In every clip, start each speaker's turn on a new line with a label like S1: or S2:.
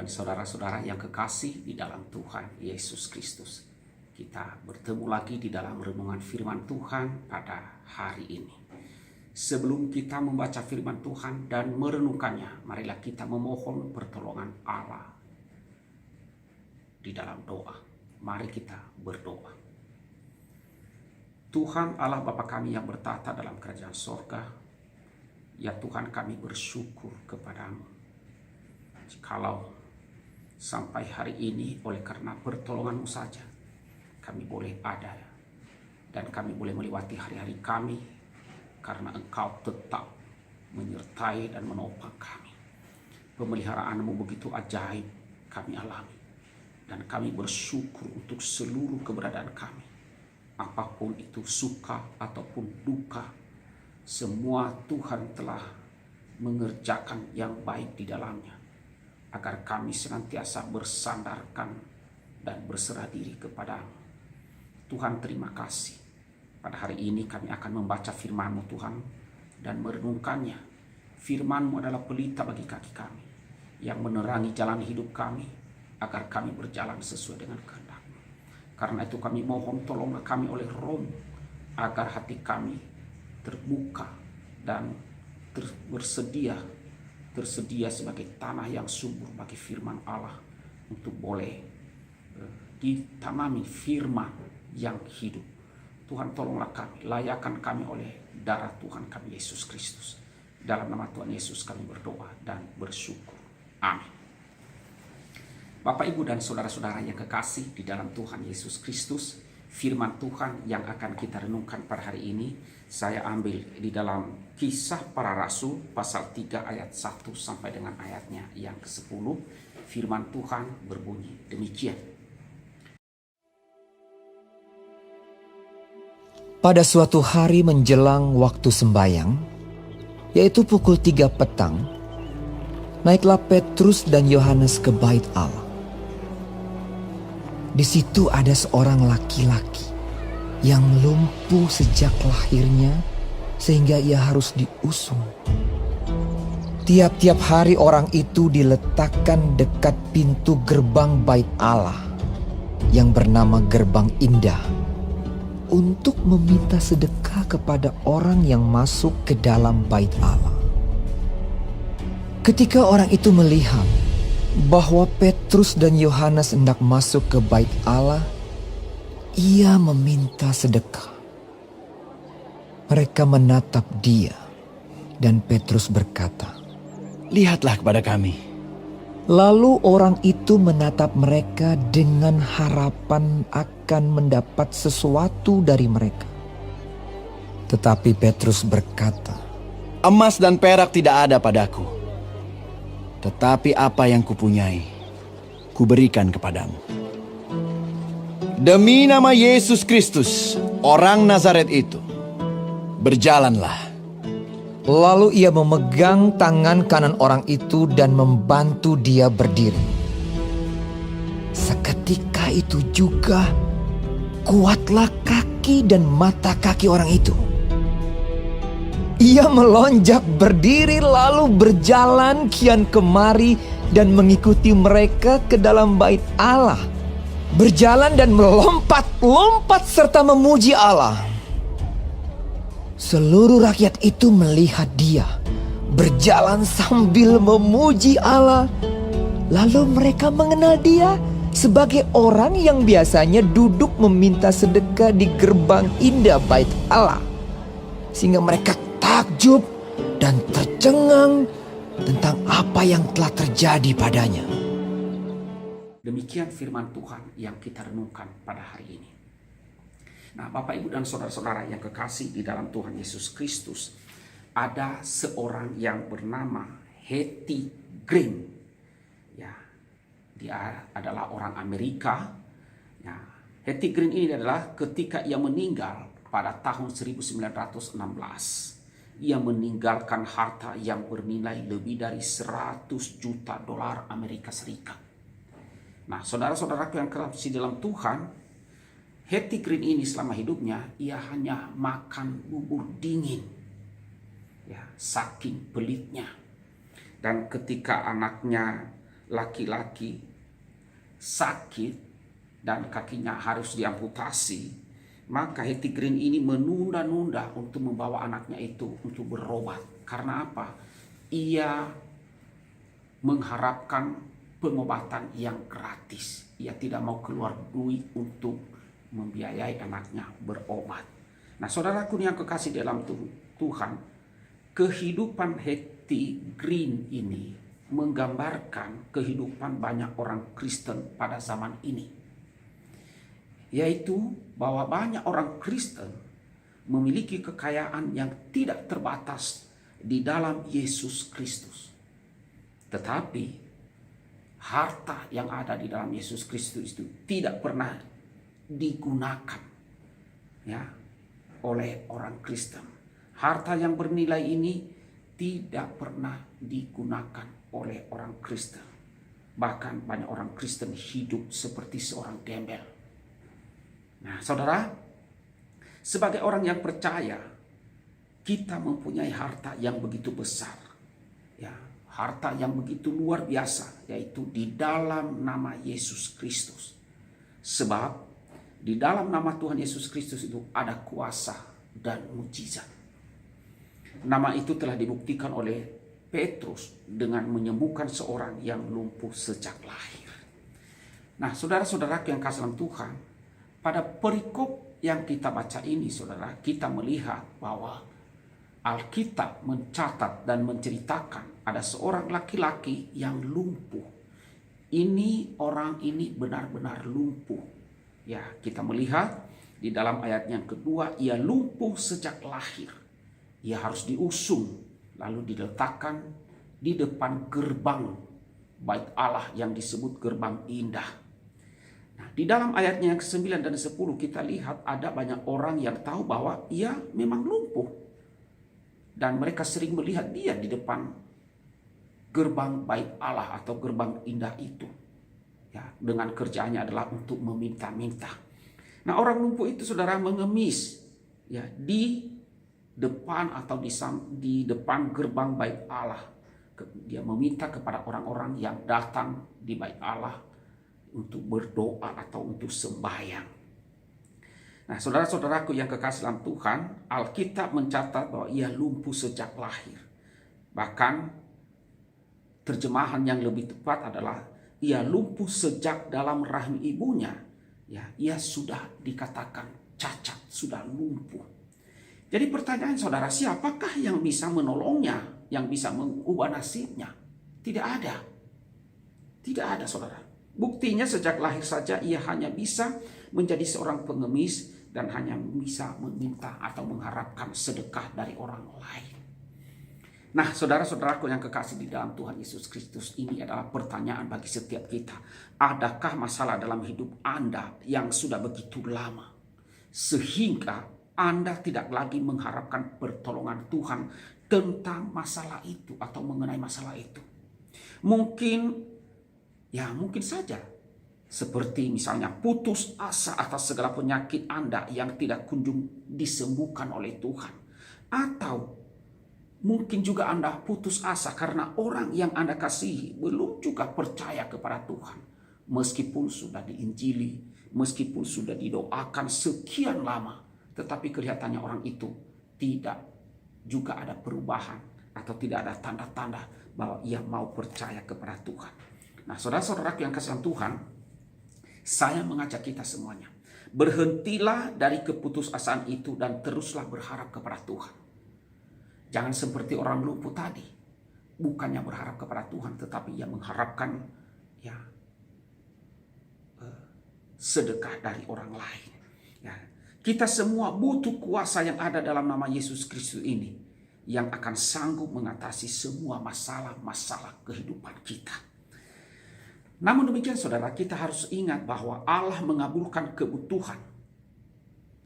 S1: dan saudara-saudara yang kekasih di dalam Tuhan Yesus Kristus. Kita bertemu lagi di dalam renungan firman Tuhan pada hari ini. Sebelum kita membaca firman Tuhan dan merenungkannya, marilah kita memohon pertolongan Allah di dalam doa. Mari kita berdoa. Tuhan Allah Bapa kami yang bertata dalam kerajaan sorga, ya Tuhan, kami bersyukur kepadamu. Jikalau sampai hari ini oleh karena pertolongan-Mu saja kami boleh ada dan kami boleh melewati hari-hari kami, karena Engkau tetap menyertai dan menopang kami. Pemeliharaan-Mu begitu ajaib kami alami, dan kami bersyukur untuk seluruh keberadaan kami. Apapun itu suka ataupun duka, semua Tuhan telah mengerjakan yang baik di dalamnya, agar kami senantiasa bersandarkan dan berserah diri kepadamu. Tuhan, terima kasih. Pada hari ini kami akan membaca firman-Mu Tuhan dan merenungkannya. Firman-Mu adalah pelita bagi kaki kami, yang menerangi jalan hidup kami, agar kami berjalan sesuai dengan kehendak-Mu. Karena itu kami mohon, tolonglah kami oleh Roh-Mu, agar hati kami terbuka dan tersedia sebagai tanah yang subur bagi firman Allah, untuk boleh ditanami firman yang hidup. Tuhan, tolonglah kami, layakkan kami oleh darah Tuhan kami Yesus Kristus. Dalam nama Tuhan Yesus kami berdoa dan bersyukur. Amin. Bapak, Ibu, dan saudara-saudara yang kekasih di dalam Tuhan Yesus Kristus, firman Tuhan yang akan kita renungkan pada hari ini saya ambil di dalam Kisah Para Rasul pasal 3 ayat 1 sampai dengan ayatnya yang ke-10. Firman Tuhan berbunyi demikian.
S2: Pada suatu hari menjelang waktu sembayang, yaitu pukul 3 petang, naiklah Petrus dan Yohanes ke bait Allah. Di situ ada seorang laki-laki yang lumpuh sejak lahirnya, sehingga ia harus diusung. Tiap-tiap hari orang itu diletakkan dekat pintu gerbang bait Allah yang bernama Gerbang Indah, untuk meminta sedekah kepada orang yang masuk ke dalam bait Allah. Ketika orang itu melihat bahwa Petrus dan Yohanes hendak masuk ke bait Allah, ia meminta sedekah. Mereka menatap dia, dan Petrus berkata,
S3: "Lihatlah kepada kami."
S2: Lalu orang itu menatap mereka dengan harapan akan mendapat sesuatu dari mereka. Tetapi Petrus berkata,
S3: "Emas dan perak tidak ada padaku, tetapi apa yang kupunyai, kuberikan kepadamu. Demi nama Yesus Kristus, orang Nazaret itu, berjalanlah."
S2: Lalu ia memegang tangan kanan orang itu dan membantu dia berdiri. Seketika itu juga kuatlah kaki dan mata kaki orang itu. Ia melonjak berdiri lalu berjalan kian kemari dan mengikuti mereka ke dalam bait Allah. Berjalan dan melompat-lompat serta memuji Allah. Seluruh rakyat itu melihat dia berjalan sambil memuji Allah. Lalu mereka mengenal dia sebagai orang yang biasanya duduk meminta sedekah di gerbang indah bait Allah. Sehingga mereka takjub dan tercengang tentang apa yang telah terjadi padanya.
S1: Demikian firman Tuhan yang kita renungkan pada hari ini. Nah, Bapak, Ibu, dan saudara-saudara yang kekasih di dalam Tuhan Yesus Kristus, ada seorang yang bernama Hetty Green. Ya, dia adalah orang Amerika. Ya, Hetty Green ini adalah ketika ia meninggal pada tahun 1916. Ia meninggalkan harta yang bernilai lebih dari 100 juta dolar Amerika Serikat. Nah, saudara-saudaraku yang kekasih dalam Tuhan, Hetty Green ini selama hidupnya ia hanya makan bubur dingin, ya, saking pelitnya. Dan ketika anaknya laki-laki sakit dan kakinya harus diamputasi, maka Hetty Green ini menunda-nunda untuk membawa anaknya itu untuk berobat. Karena apa? Ia mengharapkan pengobatan yang gratis. Ia tidak mau keluar duit untuk membiayai anaknya berobat. Nah, saudaraku yang kekasih dalam Tuhan, kehidupan Hetty Green ini menggambarkan kehidupan banyak orang Kristen pada zaman ini. Yaitu bahwa banyak orang Kristen memiliki kekayaan yang tidak terbatas di dalam Yesus Kristus. Tetapi harta yang ada di dalam Yesus Kristus itu tidak pernah digunakan ya oleh orang Kristen. Harta yang bernilai ini tidak pernah digunakan oleh orang Kristen. Bahkan banyak orang Kristen hidup seperti seorang gembel. Nah, saudara, sebagai orang yang percaya, kita mempunyai harta yang begitu besar. Ya, harta yang begitu luar biasa, yaitu di dalam nama Yesus Kristus. Sebab di dalam nama Tuhan Yesus Kristus itu ada kuasa dan mujizat. Nama itu telah dibuktikan oleh Petrus dengan menyembuhkan seorang yang lumpuh sejak lahir. Nah, saudara-saudara yang kasih dalam Tuhan, pada perikop yang kita baca ini, saudara, kita melihat bahwa Alkitab mencatat dan menceritakan ada seorang laki-laki yang lumpuh. Orang ini benar-benar lumpuh. Ya, kita melihat di dalam ayat yang kedua, ia lumpuh sejak lahir. Ia harus diusung, lalu diletakkan di depan gerbang Bait Allah yang disebut gerbang indah. Nah, di dalam ayatnya yang ke-9 dan 10 kita lihat ada banyak orang yang tahu bahwa ia memang lumpuh. Dan mereka sering melihat dia di depan gerbang Bait Allah atau gerbang indah itu. Ya, dengan kerjaannya adalah untuk meminta-minta. Nah, orang lumpuh itu, saudara, mengemis ya di depan atau di depan gerbang Bait Allah. Dia meminta kepada orang-orang yang datang di Bait Allah untuk berdoa atau untuk sembahyang. Nah, saudara-saudaraku yang kekasih dalam Tuhan, Alkitab mencatat bahwa ia lumpuh sejak lahir. Bahkan terjemahan yang lebih tepat adalah ia lumpuh sejak dalam rahim ibunya. Ya, ia sudah dikatakan cacat, sudah lumpuh. Jadi pertanyaan saudara, siapakah yang bisa menolongnya, yang bisa mengubah nasibnya? Tidak ada. Tidak ada, saudara. Buktinya sejak lahir saja ia hanya bisa menjadi seorang pengemis dan hanya bisa meminta atau mengharapkan sedekah dari orang lain. Nah, saudara-saudaraku yang kekasih di dalam Tuhan Yesus Kristus, ini adalah pertanyaan bagi setiap kita. Adakah masalah dalam hidup Anda yang sudah begitu lama sehingga Anda tidak lagi mengharapkan pertolongan Tuhan tentang masalah itu atau mengenai masalah itu? Mungkin saja seperti misalnya putus asa atas segala penyakit Anda yang tidak kunjung disembuhkan oleh Tuhan. Atau mungkin juga Anda putus asa karena orang yang Anda kasihi belum juga percaya kepada Tuhan. Meskipun sudah diinjili, meskipun sudah didoakan sekian lama, tetapi kelihatannya orang itu tidak juga ada perubahan atau tidak ada tanda-tanda bahwa ia mau percaya kepada Tuhan. Nah, saudara-saudara yang kasih Tuhan, saya mengajak kita semuanya, berhentilah dari keputusasaan itu dan teruslah berharap kepada Tuhan. Jangan seperti orang lumpuh tadi, bukannya berharap kepada Tuhan, tetapi ia mengharapkan sedekah dari orang lain. Ya, kita semua butuh kuasa yang ada dalam nama Yesus Kristus ini, yang akan sanggup mengatasi semua masalah-masalah kehidupan kita. Namun demikian, saudara, kita harus ingat bahwa Allah mengabulkan kebutuhan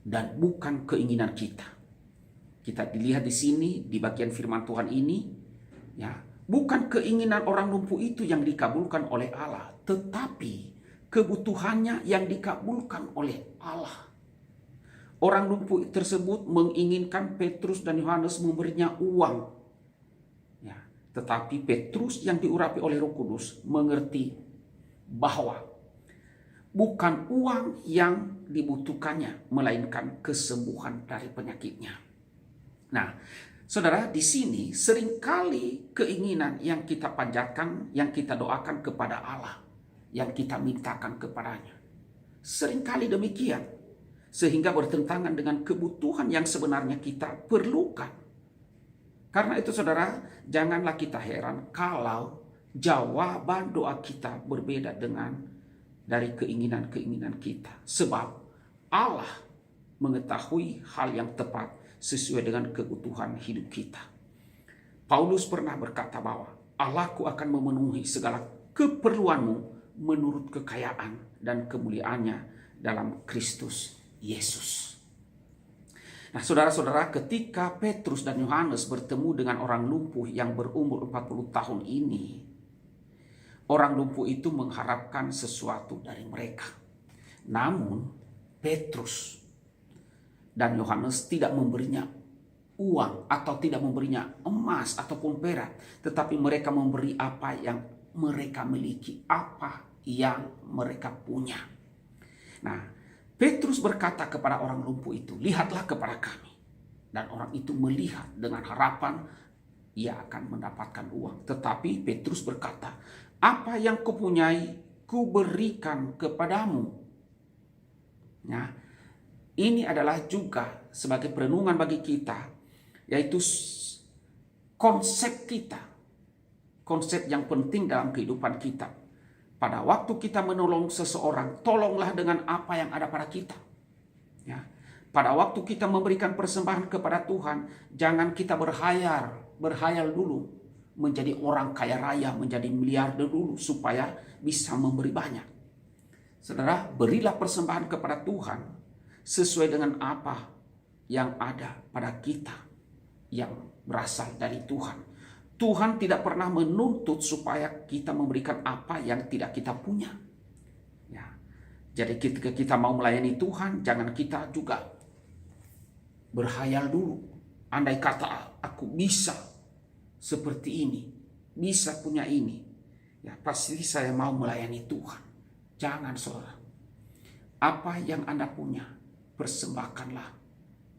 S1: dan bukan keinginan kita. Kita dilihat di sini di bagian firman Tuhan ini, ya, bukan keinginan orang lumpuh itu yang dikabulkan oleh Allah, tetapi kebutuhannya yang dikabulkan oleh Allah. Orang lumpuh tersebut menginginkan Petrus dan Yohanes memberinya uang. Ya, Tetapi Petrus yang diurapi oleh Roh Kudus mengerti bahwa bukan uang yang dibutuhkannya, melainkan kesembuhan dari penyakitnya. Nah, saudara, di sini seringkali keinginan yang kita panjatkan, yang kita doakan kepada Allah, yang kita mintakan kepadanya, seringkali demikian, sehingga bertentangan dengan kebutuhan yang sebenarnya kita perlukan. Karena itu saudara, janganlah kita heran kalau jawaban doa kita berbeda dengan dari keinginan-keinginan kita. Sebab Allah mengetahui hal yang tepat sesuai dengan kebutuhan hidup kita. Paulus pernah berkata bahwa Allahku akan memenuhi segala keperluanmu menurut kekayaan dan kemuliaannya dalam Kristus Yesus. Nah, saudara-saudara, ketika Petrus dan Yohanes bertemu dengan orang lumpuh yang berumur 40 tahun ini, orang lumpuh itu mengharapkan sesuatu dari mereka. Namun, Petrus dan Yohanes tidak memberinya uang atau tidak memberinya emas ataupun perak, tetapi mereka memberi apa yang mereka miliki, apa yang mereka punya. Nah, Petrus berkata kepada orang lumpuh itu, "Lihatlah kepada kami." Dan orang itu melihat dengan harapan ia akan mendapatkan uang. Tetapi Petrus berkata, "Apa yang kupunyai, kuberikan kepadamu." Nah, ini adalah juga sebagai perenungan bagi kita, yaitu konsep kita, konsep yang penting dalam kehidupan kita. Pada waktu kita menolong seseorang, tolonglah dengan apa yang ada pada kita. Ya. Pada waktu kita memberikan persembahan kepada Tuhan, jangan kita berhayal dulu menjadi orang kaya raya, menjadi miliarder dulu supaya bisa memberi banyak. Saudara, berilah persembahan kepada Tuhan sesuai dengan apa yang ada pada kita yang berasal dari Tuhan. Tuhan tidak pernah menuntut supaya kita memberikan apa yang tidak kita punya. Ya. Jadi ketika kita mau melayani Tuhan, jangan kita juga berhayal dulu. Andai kata aku bisa seperti ini, bisa punya ini, ya pasti saya mau melayani Tuhan. Jangan, saudara. Apa yang Anda punya, persembahkanlah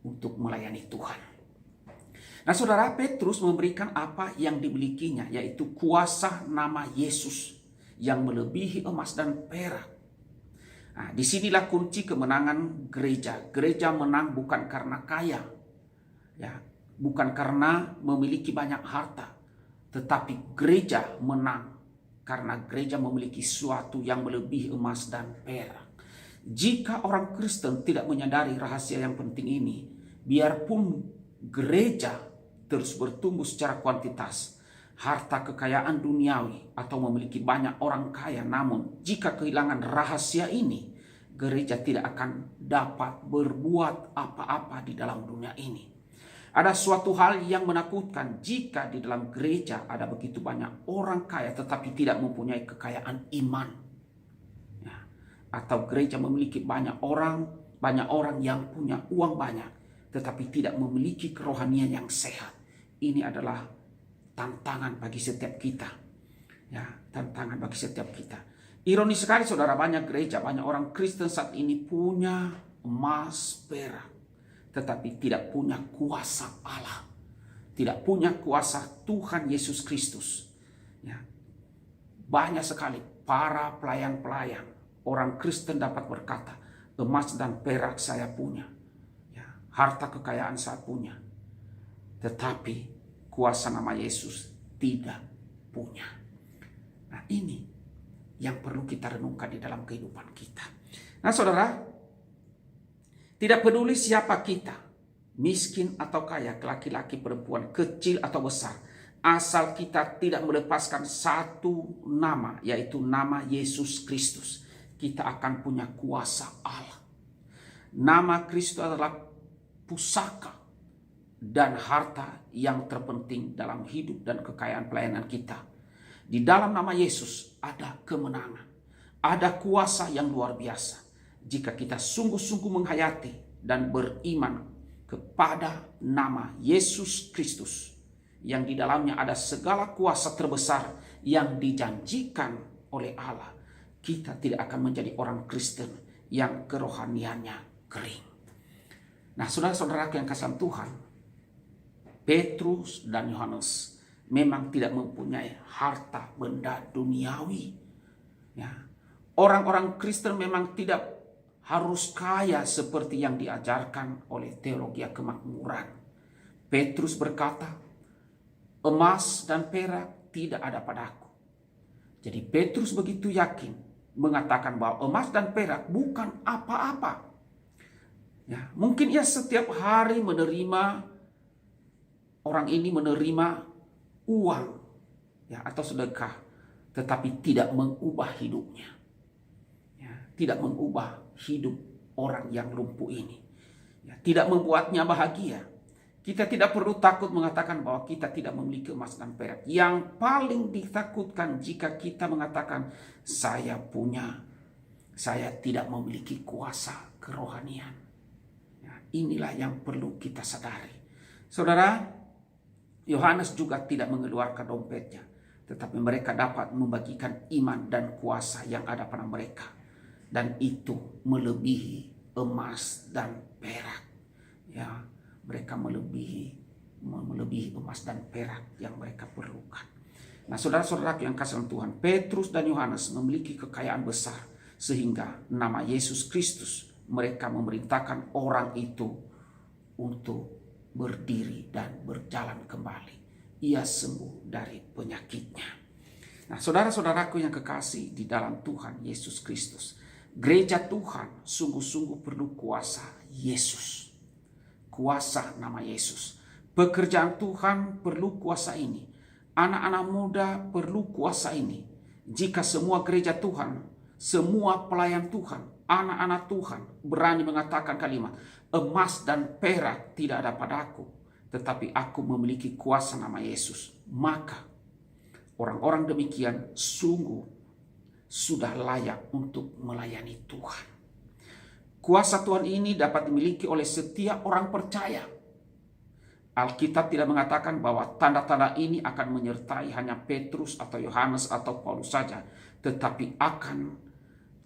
S1: untuk melayani Tuhan. Nah, saudara, Petrus memberikan apa yang dimilikinya, yaitu kuasa nama Yesus yang melebihi emas dan perak. Nah, disinilah kunci kemenangan gereja. Gereja menang bukan karena kaya, ya, bukan karena memiliki banyak harta, tetapi gereja menang karena gereja memiliki sesuatu yang melebihi emas dan perak. Jika orang Kristen tidak menyadari rahasia yang penting ini, biarpun gereja terus bertumbuh secara kuantitas, harta kekayaan duniawi atau memiliki banyak orang kaya, namun jika kehilangan rahasia ini, gereja tidak akan dapat berbuat apa-apa di dalam dunia ini. Ada suatu hal yang menakutkan jika di dalam gereja ada begitu banyak orang kaya tetapi tidak mempunyai kekayaan iman. Ya. Atau gereja memiliki banyak orang yang punya uang banyak tetapi tidak memiliki kerohanian yang sehat. Ini adalah tantangan bagi setiap kita. Ya, tantangan bagi setiap kita. Ironis sekali, saudara, banyak gereja, banyak orang Kristen saat ini punya emas, perak, tetapi tidak punya kuasa Allah. Tidak punya kuasa Tuhan Yesus Kristus. Ya. Banyak sekali para pelayan-pelayan, orang Kristen dapat berkata, emas dan perak saya punya. Ya, harta kekayaan saya punya. Tetapi kuasa nama Yesus tidak punya. Nah, ini yang perlu kita renungkan di dalam kehidupan kita. Nah, saudara, tidak peduli siapa kita, miskin atau kaya, laki-laki, perempuan, kecil atau besar, asal kita tidak melepaskan satu nama, yaitu nama Yesus Kristus, kita akan punya kuasa Allah. Nama Kristus adalah pusaka dan harta yang terpenting dalam hidup dan kekayaan pelayanan kita. Di dalam nama Yesus ada kemenangan, ada kuasa yang luar biasa. Jika kita sungguh-sungguh menghayati dan beriman kepada nama Yesus Kristus, yang di dalamnya ada segala kuasa terbesar yang dijanjikan oleh Allah, kita tidak akan menjadi orang Kristen yang kerohaniannya kering. Nah, saudara-saudara yang kasih Tuhan, Petrus dan Yohanes memang tidak mempunyai harta benda duniawi. Ya. Orang-orang Kristen memang tidak harus kaya seperti yang diajarkan oleh teologi kemakmuran. Petrus berkata, emas dan perak tidak ada padaku. Jadi Petrus begitu yakin mengatakan bahwa emas dan perak bukan apa-apa. Ya, mungkin ia setiap hari orang ini menerima uang, ya, atau sedekah, tetapi tidak mengubah hidupnya, ya, tidak mengubah hidup orang yang lumpuh ini, ya, tidak membuatnya bahagia. Kita tidak perlu takut mengatakan bahwa kita tidak memiliki emas dan perak. Yang paling ditakutkan jika kita mengatakan saya tidak memiliki kuasa kerohanian. Ya, inilah yang perlu kita sadari. Saudara, Yohanes juga tidak mengeluarkan dompetnya, tetapi mereka dapat membagikan iman dan kuasa yang ada pada mereka, dan itu melebihi emas dan perak. Ya, mereka melebihi emas dan perak yang mereka perlukan. Nah, saudara-saudara yang kasih Tuhan, Petrus dan Yohanes memiliki kekayaan besar sehingga nama Yesus Kristus mereka memerintahkan orang itu untuk berdiri dan berjalan kembali. Ia sembuh dari penyakitnya. Nah, saudara-saudaraku yang kekasih di dalam Tuhan Yesus Kristus, gereja Tuhan sungguh-sungguh perlu kuasa Yesus. Kuasa nama Yesus. Pekerjaan Tuhan perlu kuasa ini. Anak-anak muda perlu kuasa ini. Jika semua gereja Tuhan, semua pelayan Tuhan, anak-anak Tuhan berani mengatakan kalimat, emas dan perak tidak ada padaku, tetapi aku memiliki kuasa nama Yesus, maka orang-orang demikian sungguh sudah layak untuk melayani Tuhan. Kuasa Tuhan ini dapat dimiliki oleh setiap orang percaya. Alkitab tidak mengatakan bahwa tanda-tanda ini akan menyertai hanya Petrus atau Yohanes atau Paulus saja, tetapi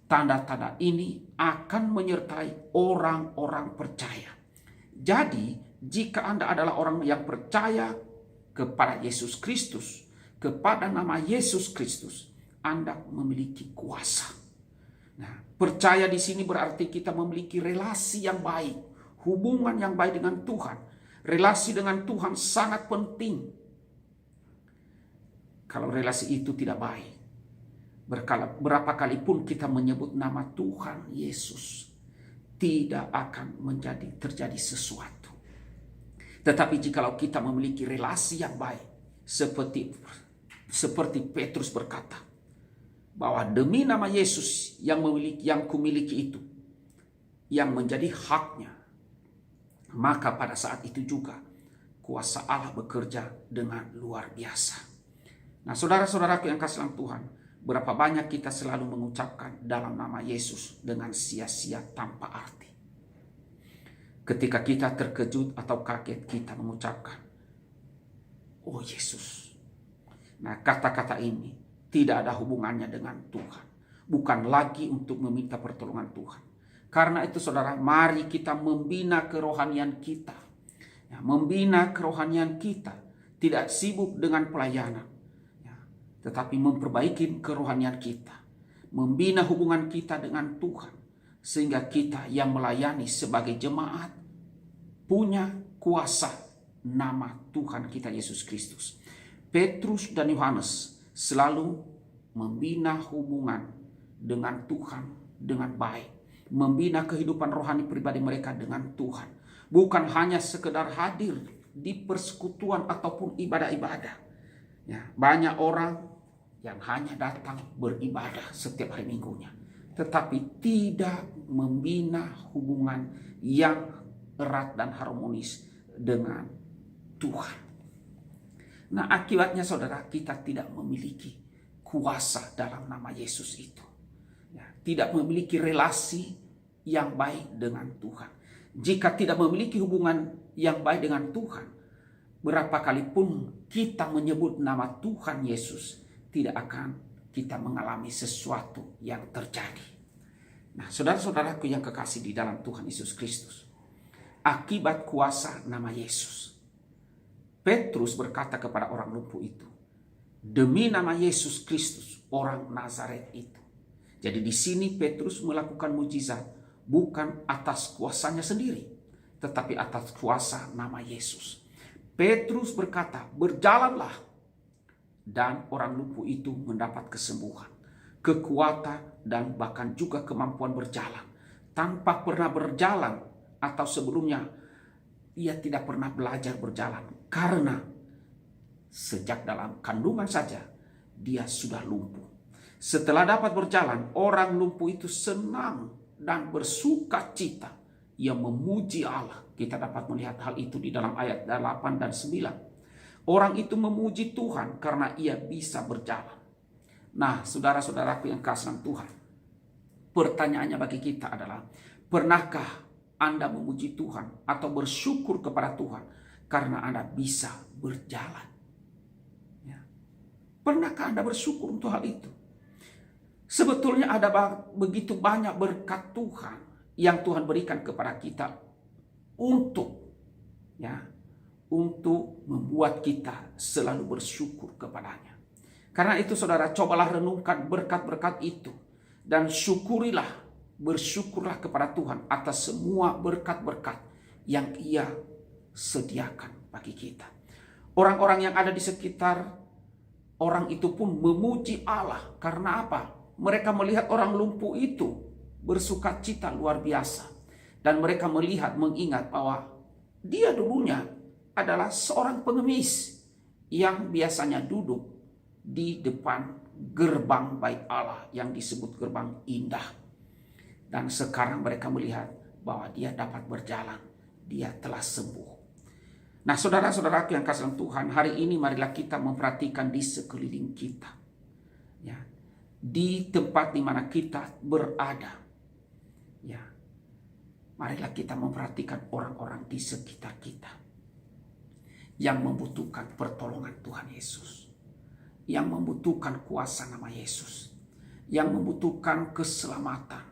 S1: tanda-tanda ini akan menyertai orang-orang percaya. Jadi, jika Anda adalah orang yang percaya kepada Yesus Kristus, kepada nama Yesus Kristus, Anda memiliki kuasa. Nah, percaya di sini berarti kita memiliki relasi yang baik, hubungan yang baik dengan Tuhan. Relasi dengan Tuhan sangat penting. Kalau relasi itu tidak baik, berapa kali pun kita menyebut nama Tuhan Yesus, tidak akan terjadi sesuatu. Tetapi jikalau kita memiliki relasi yang baik, seperti Petrus berkata, bahwa demi nama Yesus yang kumiliki itu, yang menjadi haknya, maka pada saat itu juga kuasa Allah bekerja dengan luar biasa. Nah, saudara-saudaraku yang kasih Tuhan, berapa banyak kita selalu mengucapkan dalam nama Yesus dengan sia-sia tanpa arti. Ketika kita terkejut atau kaget, kita mengucapkan, oh Yesus. Nah, kata-kata ini tidak ada hubungannya dengan Tuhan. Bukan lagi untuk meminta pertolongan Tuhan. Karena itu saudara, mari kita membina kerohanian kita. Ya, membina kerohanian kita. Tidak sibuk dengan pelayanan. Tetapi memperbaiki kerohanian kita, membina hubungan kita dengan Tuhan, sehingga kita yang melayani sebagai jemaat punya kuasa nama Tuhan kita Yesus Kristus. Petrus dan Yohanes selalu membina hubungan dengan Tuhan dengan baik, membina kehidupan rohani pribadi mereka dengan Tuhan, bukan hanya sekedar hadir di persekutuan ataupun ibadah-ibadah. Ya, banyak orang yang hanya datang beribadah setiap hari minggunya, tetapi tidak membina hubungan yang erat dan harmonis dengan Tuhan. Nah, akibatnya saudara, kita tidak memiliki kuasa dalam nama Yesus itu. Ya, tidak memiliki relasi yang baik dengan Tuhan. Jika tidak memiliki hubungan yang baik dengan Tuhan, berapa kali pun kita menyebut nama Tuhan Yesus, tidak akan kita mengalami sesuatu yang terjadi. Nah, saudara-saudaraku yang kekasih di dalam Tuhan Yesus Kristus, akibat kuasa nama Yesus, Petrus berkata kepada orang lumpuh itu, demi nama Yesus Kristus, orang Nazaret itu. Jadi di sini Petrus melakukan mujizat bukan atas kuasanya sendiri, tetapi atas kuasa nama Yesus. Petrus berkata, berjalanlah. Dan orang lumpuh itu mendapat kesembuhan, kekuatan, dan bahkan juga kemampuan berjalan. Tanpa pernah berjalan atau sebelumnya ia tidak pernah belajar berjalan. Karena sejak dalam kandungan saja dia sudah lumpuh. Setelah dapat berjalan, orang lumpuh itu senang dan bersuka cita. Ia memuji Allah. Kita dapat melihat hal itu di dalam ayat 8 dan 9. Orang itu memuji Tuhan karena ia bisa berjalan. Nah, saudara-saudaraku yang kasih dalam Tuhan, pertanyaannya bagi kita adalah, pernahkah Anda memuji Tuhan atau bersyukur kepada Tuhan karena Anda bisa berjalan? Ya. Pernahkah Anda bersyukur untuk hal itu? Sebetulnya ada begitu banyak berkat Tuhan yang Tuhan berikan kepada kita untuk membuat kita selalu bersyukur kepadanya. Karena itu saudara, cobalah renungkan berkat-berkat itu dan bersyukurlah kepada Tuhan atas semua berkat-berkat yang Ia sediakan bagi kita. Orang-orang yang ada di sekitar orang itu pun memuji Allah. Karena apa? Mereka melihat orang lumpuh itu bersuka cita luar biasa. Dan mereka mengingat bahwa dia dulunya adalah seorang pengemis yang biasanya duduk di depan gerbang bait Allah yang disebut gerbang indah. Dan sekarang mereka melihat bahwa dia dapat berjalan, dia telah sembuh. Nah, saudara-saudaraku yang kasih Tuhan, hari ini marilah kita memperhatikan di sekeliling kita. Ya, di tempat di mana kita berada. Ya, marilah kita memperhatikan orang-orang di sekitar kita yang membutuhkan pertolongan Tuhan Yesus, yang membutuhkan kuasa nama Yesus, yang membutuhkan keselamatan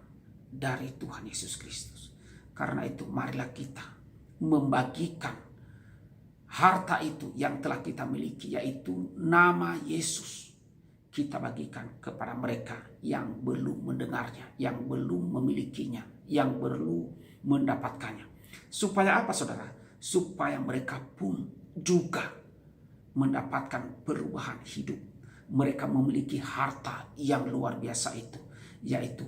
S1: dari Tuhan Yesus Kristus. Karena itu marilah kita membagikan harta itu yang telah kita miliki, yaitu nama Yesus. Kita bagikan kepada mereka yang belum mendengarnya, yang belum memilikinya, yang perlu mendapatkannya. Supaya apa saudara? Supaya mereka pun juga mendapatkan perubahan hidup. Mereka memiliki harta yang luar biasa itu, yaitu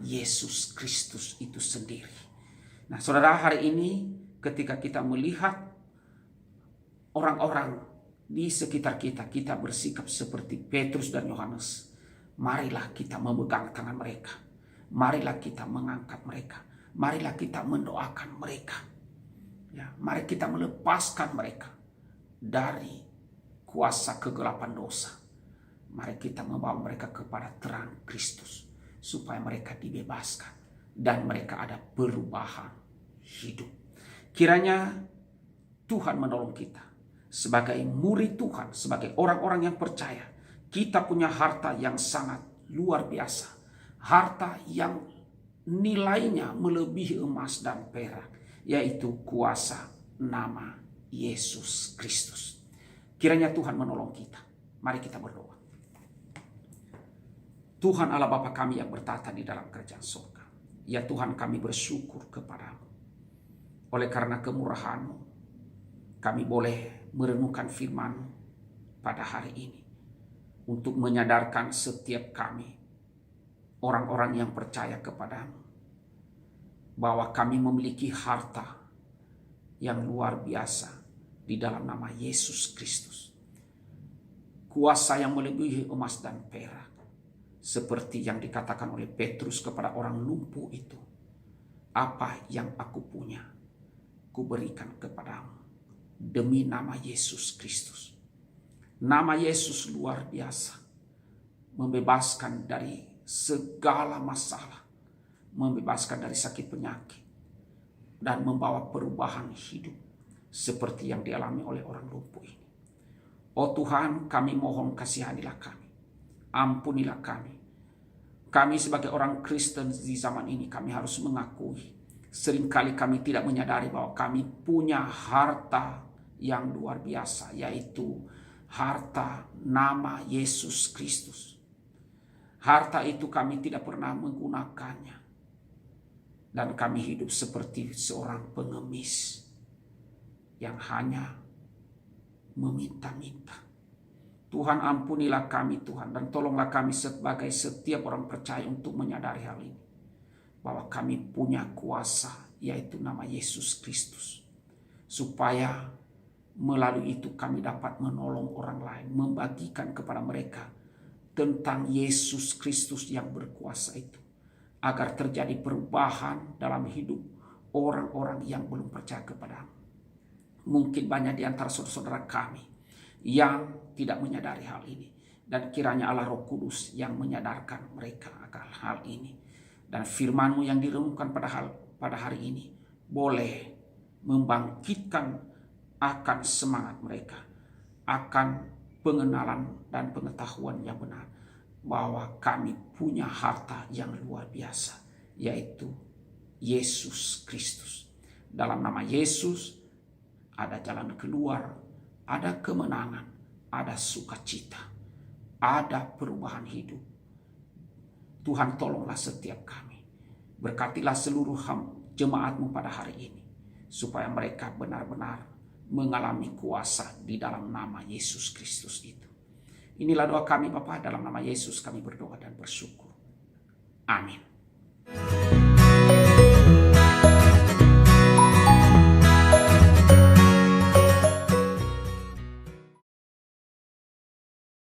S1: Yesus Kristus itu sendiri. Nah saudara, hari ini ketika kita melihat orang-orang di sekitar kita, kita bersikap seperti Petrus dan Yohanes. Marilah kita memegang tangan mereka. Marilah kita mengangkat mereka. Marilah kita mendoakan mereka. Ya, mari kita melepaskan mereka dari kuasa kegelapan dosa. Mari kita membawa mereka kepada terang Kristus, supaya mereka dibebaskan dan mereka ada perubahan hidup. Kiranya Tuhan menolong kita sebagai murid Tuhan, sebagai orang-orang yang percaya. Kita punya harta yang sangat luar biasa, harta yang nilainya melebihi emas dan perak, yaitu kuasa nama Yesus Kristus. Kiranya Tuhan menolong kita. Mari kita berdoa. Tuhan Allah Bapa kami yang bertata di dalam kerajaan surga. Ya Tuhan, kami bersyukur kepadamu. Oleh karena kemurahan-Mu, kami boleh merenungkan firman-Mu pada hari ini. Untuk menyadarkan setiap kami, orang-orang yang percaya kepadamu, bahwa kami memiliki harta yang luar biasa di dalam nama Yesus Kristus. Kuasa yang melebihi emas dan perak. Seperti yang dikatakan oleh Petrus kepada orang lumpuh itu. Apa yang aku punya, kuberikan kepadamu. Demi nama Yesus Kristus. Nama Yesus luar biasa. Membebaskan dari segala masalah. Membebaskan dari sakit penyakit dan membawa perubahan hidup. seperti yang dialami oleh orang lumpuh ini. Oh Tuhan, kami mohon kasihanilah kami. Ampunilah kami. Kami sebagai orang Kristen di zaman ini, kami harus mengakui seringkali kami tidak menyadari bahwa kami punya harta yang luar biasa, yaitu harta nama Yesus Kristus. Harta itu kami tidak pernah menggunakannya. Dan kami hidup seperti seorang pengemis yang hanya meminta-minta. Tuhan, ampunilah kami Tuhan, dan tolonglah kami sebagai setiap orang percaya untuk menyadari hal ini. Bahwa kami punya kuasa, yaitu nama Yesus Kristus. Supaya melalui itu kami dapat menolong orang lain, membagikan kepada mereka tentang Yesus Kristus yang berkuasa itu. Agar terjadi perubahan dalam hidup orang-orang yang belum percaya kepada-Mu. Mungkin banyak di antara saudara-saudara kami yang tidak menyadari hal ini. Dan kiranya Allah Roh Kudus yang menyadarkan mereka akan hal ini. Dan firman-Mu yang direnungkan pada hari ini boleh membangkitkan akan semangat mereka. Akan pengenalan dan pengetahuan yang benar. Bahwa kami punya harta yang luar biasa. Yaitu Yesus Kristus. Dalam nama Yesus ada jalan keluar, ada kemenangan, ada sukacita, ada perubahan hidup. Tuhan, tolonglah setiap kami. Berkatilah seluruh jemaat-Mu pada hari ini. Supaya mereka benar-benar mengalami kuasa di dalam nama Yesus Kristus itu. Inilah doa kami Bapa, dalam nama Yesus kami berdoa dan bersyukur. Amin.